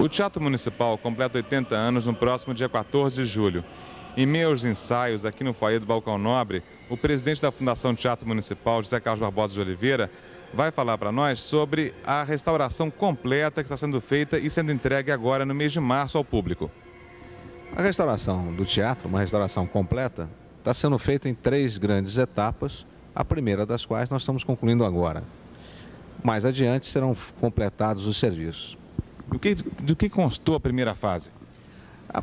O Teatro Municipal completa 80 anos no próximo dia 14 de julho. Em meio aos ensaios, aqui no foyer do Balcão Nobre, o presidente da Fundação Teatro Municipal, José Carlos Barbosa de Oliveira, vai falar para nós sobre a restauração completa que está sendo feita e sendo entregue agora no mês de março ao público. A restauração do teatro, uma restauração completa, está sendo feita em 3 grandes etapas, a primeira das quais nós estamos concluindo agora. Mais adiante serão completados os serviços. Do que constou a primeira fase?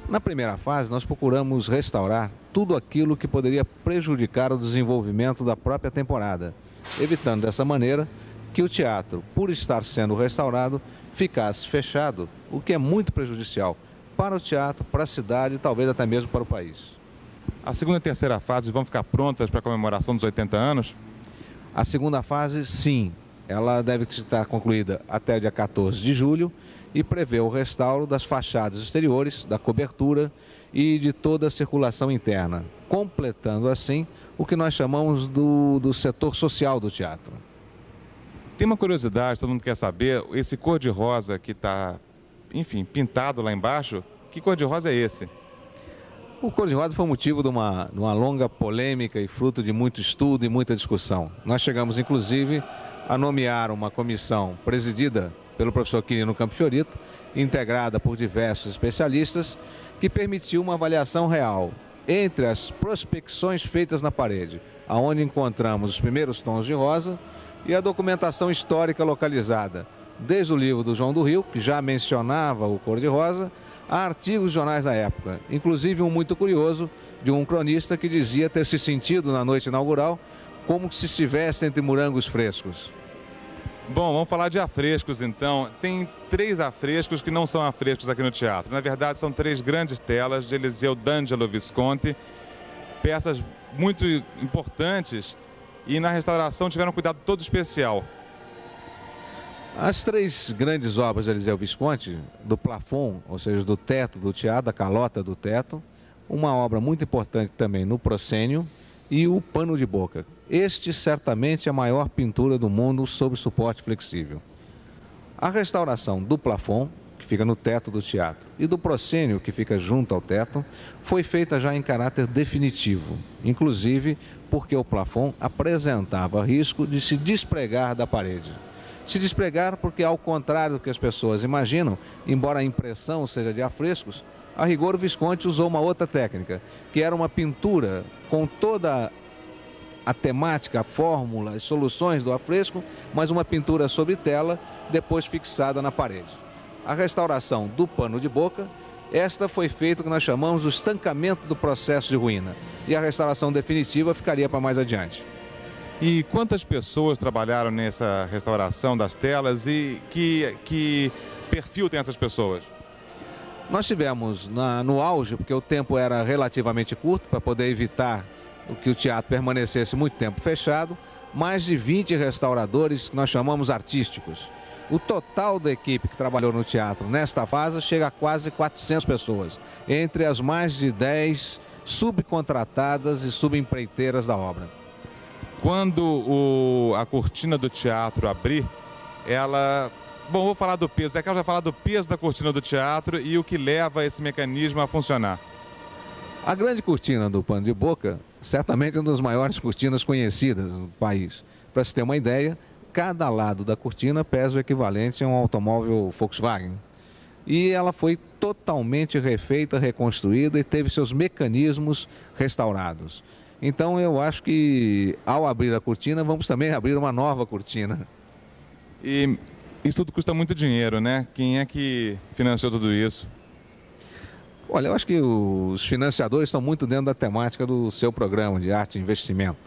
Na primeira fase, nós procuramos restaurar tudo aquilo que poderia prejudicar o desenvolvimento da própria temporada, evitando dessa maneira que o teatro, por estar sendo restaurado, ficasse fechado, o que é muito prejudicial para o teatro, para a cidade e talvez até mesmo para o país. A segunda e terceira fase vão ficar prontas para a comemoração dos 80 anos? A segunda fase, sim, ela deve estar concluída até o dia 14 de julho e prevê o restauro das fachadas exteriores, da cobertura e de toda a circulação interna, completando assim o que nós chamamos do setor social do teatro. Tem uma curiosidade, todo mundo quer saber, esse cor-de-rosa que está, enfim, pintado lá embaixo, que cor-de-rosa é esse? O cor-de-rosa foi motivo de uma longa polêmica e fruto de muito estudo e muita discussão. Nós chegamos, inclusive, a nomear uma comissão presidida pelo professor Quirino Campo Fiorito, integrada por diversos especialistas, que permitiu uma avaliação real entre as prospecções feitas na parede, aonde encontramos os primeiros tons de rosa, e a documentação histórica localizada, desde o livro do João do Rio, que já mencionava o cor-de-rosa, a artigos de jornais da época, inclusive um muito curioso de um cronista que dizia ter se sentido na noite inaugural como se estivesse entre morangos frescos. Bom, vamos falar de afrescos então. Tem 3 afrescos que não são afrescos aqui no teatro. Na verdade, são 3 grandes telas de Eliseu D'Angelo Visconti, peças muito importantes e na restauração tiveram um cuidado todo especial. As 3 grandes obras de Eliseu Visconti, do plafond, ou seja, do teto do teatro, da calota do teto, uma obra muito importante também no proscênio e o pano de boca. Este certamente é a maior pintura do mundo sob suporte flexível. A restauração do plafond, que fica no teto do teatro, e do proscênio, que fica junto ao teto, foi feita já em caráter definitivo, inclusive porque o plafond apresentava risco de se despregar da parede. Se despregar porque, ao contrário do que as pessoas imaginam, embora a impressão seja de afrescos, a rigor o Visconti usou uma outra técnica, que era uma pintura com toda a temática, a fórmula, as soluções do afresco, mas uma pintura sobre tela, depois fixada na parede. A restauração do pano de boca, esta foi feita o que nós chamamos de estancamento do processo de ruína. E a restauração definitiva ficaria para mais adiante. E quantas pessoas trabalharam nessa restauração das telas e que perfil tem essas pessoas? Nós tivemos no auge, porque o tempo era relativamente curto, para poder evitar que o teatro permanecesse muito tempo fechado, mais de 20 restauradores que nós chamamos artísticos. O total da equipe que trabalhou no teatro nesta fase chega a quase 400 pessoas, entre as mais de 10 subcontratadas e subempreiteiras da obra. Quando a cortina do teatro abrir, ela... Bom, vou falar do peso. Ela vai falar do peso da cortina do teatro e o que leva esse mecanismo a funcionar. A grande cortina do pano de boca, certamente é uma das maiores cortinas conhecidas no país. Para se ter uma ideia, cada lado da cortina pesa o equivalente a um automóvel Volkswagen. E ela foi totalmente refeita, reconstruída e teve seus mecanismos restaurados. Então eu acho que ao abrir a cortina, vamos também abrir uma nova cortina. E isso tudo custa muito dinheiro, né? Quem é que financiou tudo isso? Olha, eu acho que os financiadores estão muito dentro da temática do seu programa de arte e investimento.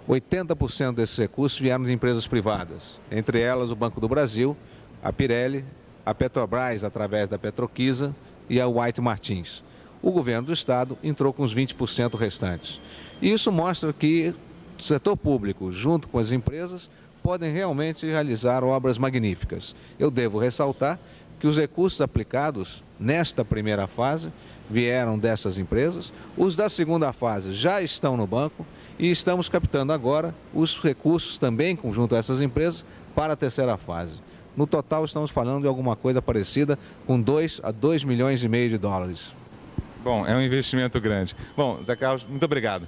80% desses recursos vieram de empresas privadas, entre elas o Banco do Brasil, a Pirelli, a Petrobras através da Petroquisa e a White Martins. O governo do estado entrou com os 20% restantes. E isso mostra que o setor público, junto com as empresas, podem realmente realizar obras magníficas. Eu devo ressaltar que os recursos aplicados nesta primeira fase vieram dessas empresas, os da segunda fase já estão no banco e estamos captando agora os recursos também junto a essas empresas para a terceira fase. No total, estamos falando de alguma coisa parecida com 2 a 2,5 milhões de dólares. Bom, é um investimento grande. Bom, Zé Carlos, muito obrigado.